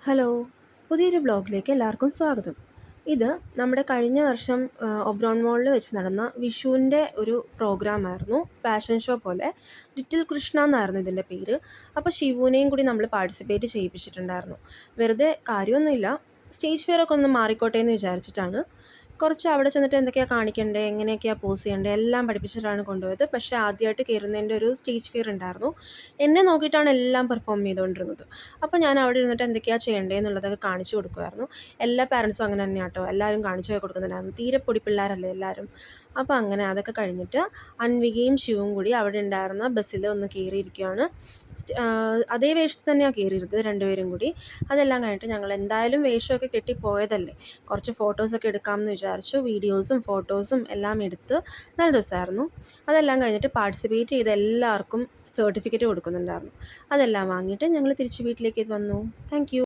Hello, പുതിയൊരു വ്ളോഗിലേക്ക് എല്ലാവർക്കും സ്വാഗതം. ഇത് നമ്മുടെ കഴിഞ്ഞ വർഷം ഒബ്രോൺ മോളിൽ വെച്ച് നടന്ന വിഷുവിൻ്റെ ഒരു പ്രോഗ്രാമായിരുന്നു. ഫാഷൻ ഷോ പോലെ. ലിറ്റിൽ കൃഷ്ണ എന്നായിരുന്നു ഇതിൻ്റെ പേര്. അപ്പോൾ ശിവുവിനെയും കൂടി നമ്മൾ പാർട്ടിസിപ്പേറ്റ് ചെയ്യിപ്പിച്ചിട്ടുണ്ടായിരുന്നു. വെറുതെ കാര്യമൊന്നുമില്ല, സ്റ്റേജ് ഫിയർ ഒക്കെ ഒന്ന് മാറിക്കോട്ടെ എന്ന് വിചാരിച്ചിട്ടാണ്. കുറച്ച് അവിടെ ചെന്നിട്ട് എന്തൊക്കെയാണ് കാണിക്കേണ്ടത്, എങ്ങനെയൊക്കെയാണ് പോസ് ചെയ്യേണ്ടത് എല്ലാം പഠിപ്പിച്ചിട്ടാണ് കൊണ്ടുപോയത്. പക്ഷേ ആദ്യമായിട്ട് കയറുന്നതിൻ്റെ ഒരു സ്റ്റേജ് ഫിയർ ഉണ്ടായിരുന്നു. എന്നെ നോക്കിയിട്ടാണ് എല്ലാം പെർഫോം ചെയ്തുകൊണ്ടിരുന്നത്. അപ്പോൾ ഞാൻ അവിടെ ഇരുന്നിട്ട് എന്തൊക്കെയാണ് ചെയ്യേണ്ടത് എന്നുള്ളതൊക്കെ കാണിച്ചു കൊടുക്കുമായിരുന്നു. എല്ലാ പാരൻസും അങ്ങനെ തന്നെയാണ് കേട്ടോ, എല്ലാവരും കാണിച്ചു കൊടുക്കുന്നുണ്ടായിരുന്നു. തീരെ പൊടി പിള്ളേരല്ലേ എല്ലാവരും. അപ്പോൾ അങ്ങനെ അതൊക്കെ കഴിഞ്ഞിട്ട് അൻവികയും ശിവും കൂടി അവിടെ ഉണ്ടായിരുന്ന ബസ്സിൽ ഒന്ന് കയറിയിരിക്കുകയാണ്. അതേ വേഷത്തിൽ തന്നെയാണ് കയറിയിരുന്നത് രണ്ടുപേരും കൂടി. അതെല്ലാം കഴിഞ്ഞിട്ട് ഞങ്ങൾ എന്തായാലും വേഷമൊക്കെ കെട്ടിപ്പോയതല്ലേ, കുറച്ച് ഫോട്ടോസൊക്കെ എടുക്കാമെന്ന് വിചാരിച്ചു. വീഡിയോസും ഫോട്ടോസും എല്ലാം എടുത്ത് നല്ല രസമായിരുന്നു. അതെല്ലാം കഴിഞ്ഞിട്ട് പാർട്ടിസിപ്പേറ്റ് ചെയ്ത എല്ലാവർക്കും സർട്ടിഫിക്കറ്റ് കൊടുക്കുന്നുണ്ടായിരുന്നു. അതെല്ലാം വാങ്ങിയിട്ട് ഞങ്ങൾ തിരിച്ച് വീട്ടിലേക്ക് വന്നു. Thank you.